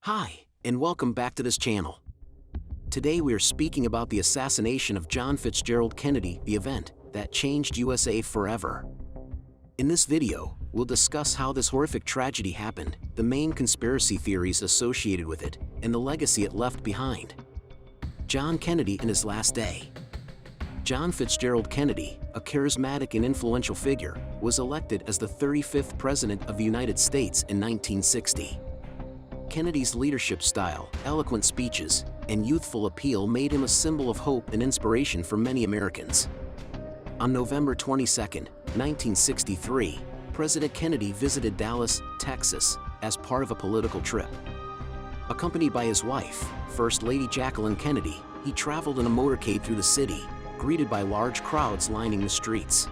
Hi, and welcome back to this channel. Today we are speaking about the assassination of John Fitzgerald Kennedy, the event that changed USA forever. In this video, we'll discuss how this horrific tragedy happened, the main conspiracy theories associated with it, and the legacy it left behind. John Kennedy in his last day. John Fitzgerald Kennedy, a charismatic and influential figure, was elected as the 35th President of the United States in 1960. Kennedy's leadership style, eloquent speeches, and youthful appeal made him a symbol of hope and inspiration for many Americans. On November 22, 1963, President Kennedy visited Dallas, Texas, as part of a political trip. Accompanied by his wife, First Lady Jacqueline Kennedy, he traveled in a motorcade through the city, greeted by large crowds lining the streets.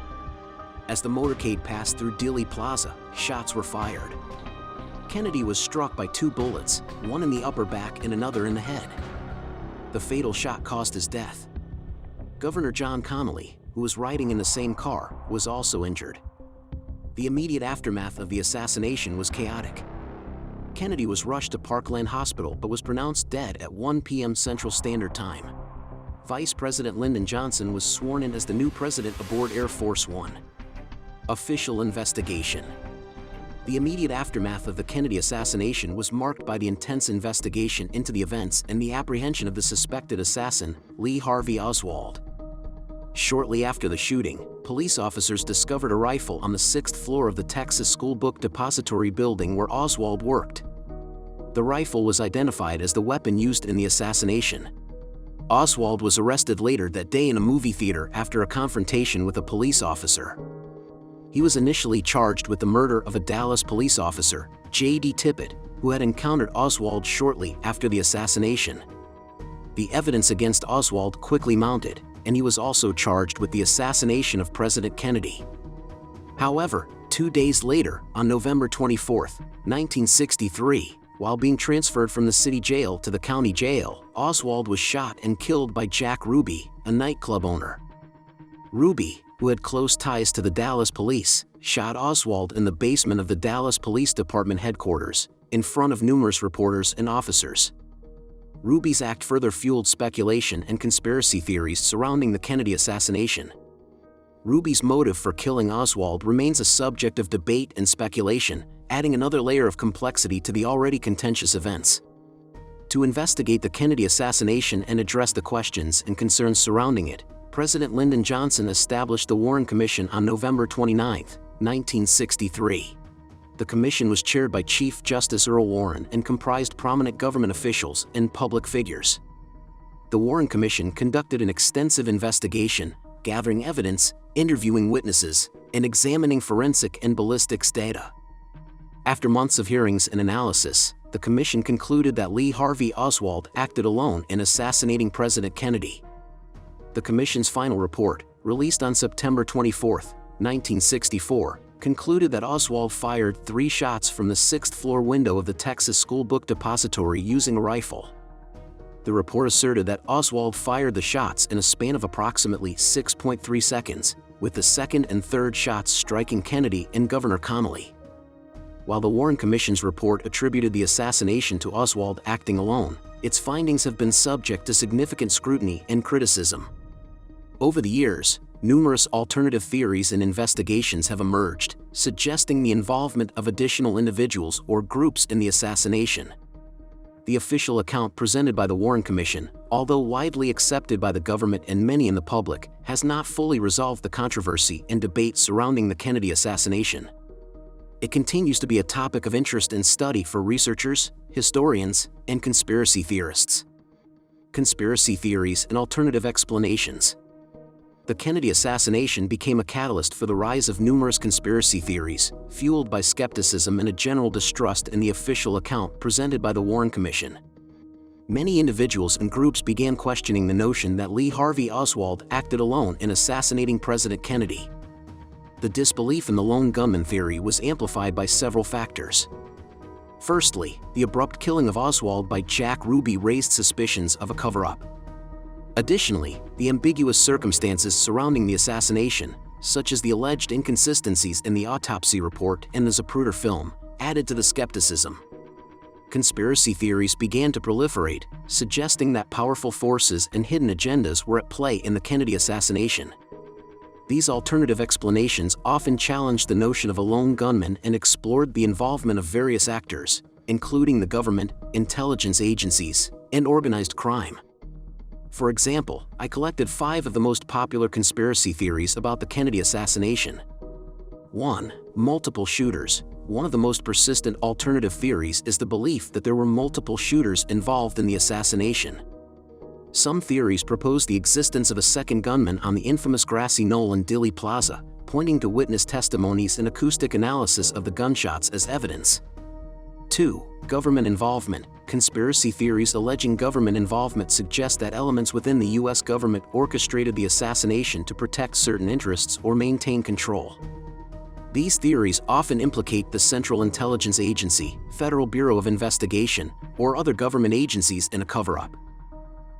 As the motorcade passed through Dealey Plaza, shots were fired. Kennedy was struck by two bullets, one in the upper back and another in the head. The fatal shot caused his death. Governor John Connally, who was riding in the same car, was also injured. The immediate aftermath of the assassination was chaotic. Kennedy was rushed to Parkland Hospital but was pronounced dead at 1 p.m. Central Standard Time. Vice President Lyndon Johnson was sworn in as the new president aboard Air Force One. Official investigation. The immediate aftermath of the Kennedy assassination was marked by the intense investigation into the events and the apprehension of the suspected assassin, Lee Harvey Oswald. Shortly after the shooting, police officers discovered a rifle on the 6th floor of the Texas School Book Depository building where Oswald worked. The rifle was identified as the weapon used in the assassination. Oswald was arrested later that day in a movie theater after a confrontation with a police officer. He was initially charged with the murder of a Dallas police officer, J.D. Tippit, who had encountered Oswald shortly after the assassination. The evidence against Oswald quickly mounted, and he was also charged with the assassination of President Kennedy. However, 2 days later, on November 24, 1963, while being transferred from the city jail to the county jail, Oswald was shot and killed by Jack Ruby, a nightclub owner. Ruby, who had close ties to the Dallas police, shot Oswald in the basement of the Dallas Police Department headquarters, in front of numerous reporters and officers. Ruby's act further fueled speculation and conspiracy theories surrounding the Kennedy assassination. Ruby's motive for killing Oswald remains a subject of debate and speculation, adding another layer of complexity to the already contentious events. To investigate the Kennedy assassination and address the questions and concerns surrounding it, President Lyndon Johnson established the Warren Commission on November 29, 1963. The commission was chaired by Chief Justice Earl Warren and comprised prominent government officials and public figures. The Warren Commission conducted an extensive investigation, gathering evidence, interviewing witnesses, and examining forensic and ballistics data. After months of hearings and analysis, the commission concluded that Lee Harvey Oswald acted alone in assassinating President Kennedy. The commission's final report, released on September 24, 1964, concluded that Oswald fired 3 shots from the 6th floor window of the Texas School Book Depository using a rifle. The report asserted that Oswald fired the shots in a span of approximately 6.3 seconds, with the second and third shots striking Kennedy and Governor Connally. While the Warren Commission's report attributed the assassination to Oswald acting alone, its findings have been subject to significant scrutiny and criticism. Over the years, numerous alternative theories and investigations have emerged, suggesting the involvement of additional individuals or groups in the assassination. The official account presented by the Warren Commission, although widely accepted by the government and many in the public, has not fully resolved the controversy and debate surrounding the Kennedy assassination. It continues to be a topic of interest and study for researchers, historians, and conspiracy theorists. Conspiracy theories and alternative explanations. The Kennedy assassination became a catalyst for the rise of numerous conspiracy theories, fueled by skepticism and a general distrust in the official account presented by the Warren Commission. Many individuals and groups began questioning the notion that Lee Harvey Oswald acted alone in assassinating President Kennedy. The disbelief in the lone gunman theory was amplified by several factors. Firstly, the abrupt killing of Oswald by Jack Ruby raised suspicions of a cover-up. Additionally, the ambiguous circumstances surrounding the assassination, such as the alleged inconsistencies in the autopsy report and the Zapruder film, added to the skepticism. conspiracy theories began to proliferate, suggesting that powerful forces and hidden agendas were at play in the Kennedy assassination. These alternative explanations often challenged the notion of a lone gunman and explored the involvement of various actors, including the government, intelligence agencies, and organized crime. For example, I collected 5 of the most popular conspiracy theories about the Kennedy assassination. 1. Multiple shooters. One of the most persistent alternative theories is the belief that there were multiple shooters involved in the assassination. Some theories propose the existence of a second gunman on the infamous grassy knoll in Dealey Plaza, pointing to witness testimonies and acoustic analysis of the gunshots as evidence. 2. Government involvement. Conspiracy theories alleging government involvement suggest that elements within the U.S. government orchestrated the assassination to protect certain interests or maintain control. These theories often implicate the Central Intelligence Agency, Federal Bureau of Investigation, or other government agencies in a cover-up.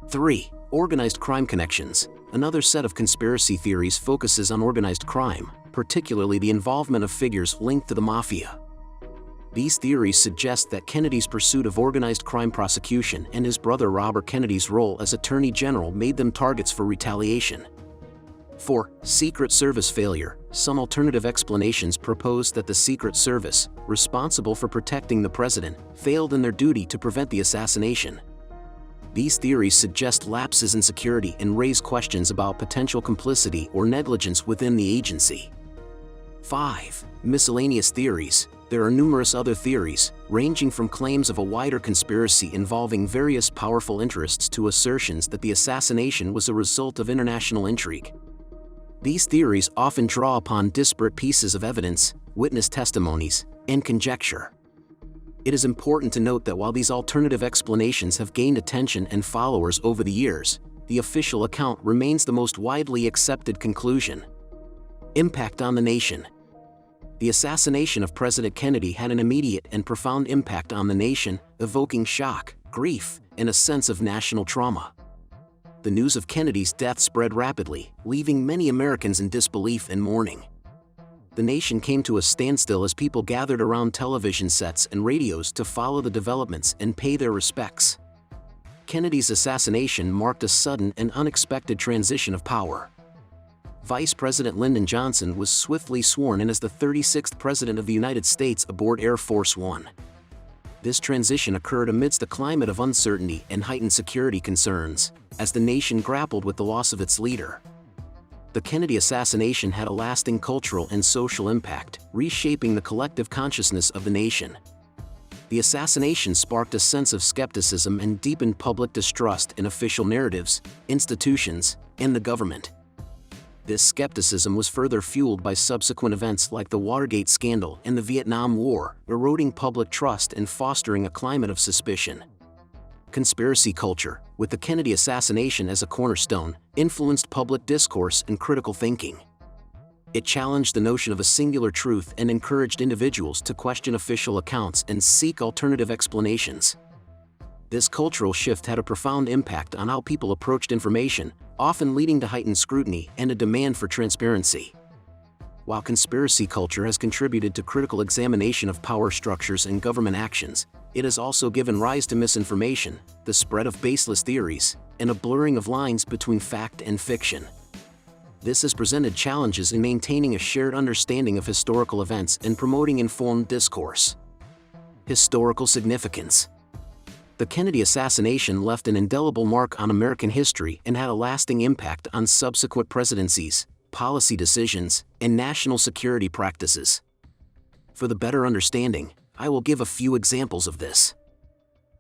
3. Organized crime connections. Another set of conspiracy theories focuses on organized crime, particularly the involvement of figures linked to the mafia. These theories suggest that Kennedy's pursuit of organized crime prosecution and his brother Robert Kennedy's role as Attorney General made them targets for retaliation. 4. Secret Service failure. Some alternative explanations propose that the Secret Service, responsible for protecting the president, failed in their duty to prevent the assassination. These theories suggest lapses in security and raise questions about potential complicity or negligence within the agency. 5. Miscellaneous theories. There are numerous other theories, ranging from claims of a wider conspiracy involving various powerful interests to assertions that the assassination was a result of international intrigue. These theories often draw upon disparate pieces of evidence, witness testimonies, and conjecture. It is important to note that while these alternative explanations have gained attention and followers over the years, the official account remains the most widely accepted conclusion. Impact on the nation. The assassination of President Kennedy had an immediate and profound impact on the nation, evoking shock, grief, and a sense of national trauma. The news of Kennedy's death spread rapidly, leaving many Americans in disbelief and mourning. The nation came to a standstill as people gathered around television sets and radios to follow the developments and pay their respects. Kennedy's assassination marked a sudden and unexpected transition of power. Vice President Lyndon Johnson was swiftly sworn in as the 36th President of the United States aboard Air Force One. This transition occurred amidst a climate of uncertainty and heightened security concerns, as the nation grappled with the loss of its leader. The Kennedy assassination had a lasting cultural and social impact, reshaping the collective consciousness of the nation. The assassination sparked a sense of skepticism and deepened public distrust in official narratives, institutions, and the government. This skepticism was further fueled by subsequent events like the Watergate scandal and the Vietnam War, eroding public trust and fostering a climate of suspicion. Conspiracy culture, with the Kennedy assassination as a cornerstone, influenced public discourse and critical thinking. It challenged the notion of a singular truth and encouraged individuals to question official accounts and seek alternative explanations. This cultural shift had a profound impact on how people approached information, often leading to heightened scrutiny and a demand for transparency. While conspiracy culture has contributed to critical examination of power structures and government actions, it has also given rise to misinformation, the spread of baseless theories, and a blurring of lines between fact and fiction. This has presented challenges in maintaining a shared understanding of historical events and promoting informed discourse. Historical significance. The Kennedy assassination left an indelible mark on American history and had a lasting impact on subsequent presidencies, policy decisions, and national security practices. For the better understanding, I will give a few examples of this.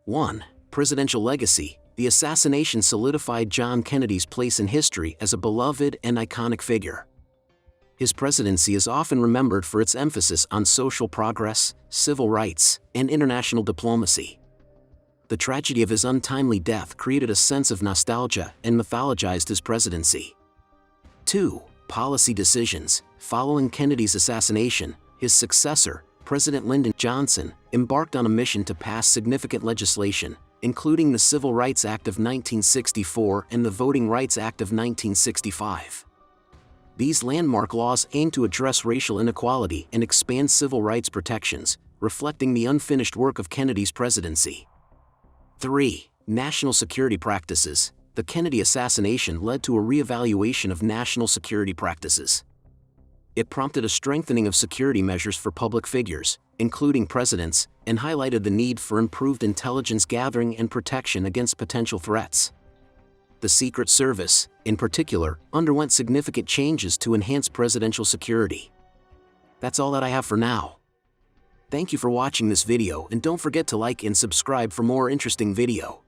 1. Presidential legacy. The assassination solidified John Kennedy's place in history as a beloved and iconic figure. His presidency is often remembered for its emphasis on social progress, civil rights, and international diplomacy. The tragedy of his untimely death created a sense of nostalgia and mythologized his presidency. 2. Policy decisions. Following Kennedy's assassination, his successor, President Lyndon Johnson, embarked on a mission to pass significant legislation, including the Civil Rights Act of 1964 and the Voting Rights Act of 1965. These landmark laws aimed to address racial inequality and expand civil rights protections, reflecting the unfinished work of Kennedy's presidency. 3. National security practices. The Kennedy assassination led to a re-evaluation of national security practices. It prompted a strengthening of security measures for public figures, including presidents, and highlighted the need for improved intelligence gathering and protection against potential threats. The Secret Service, in particular, underwent significant changes to enhance presidential security. That's all that I have for now. Thank you for watching this video, and don't forget to like and subscribe for more interesting video.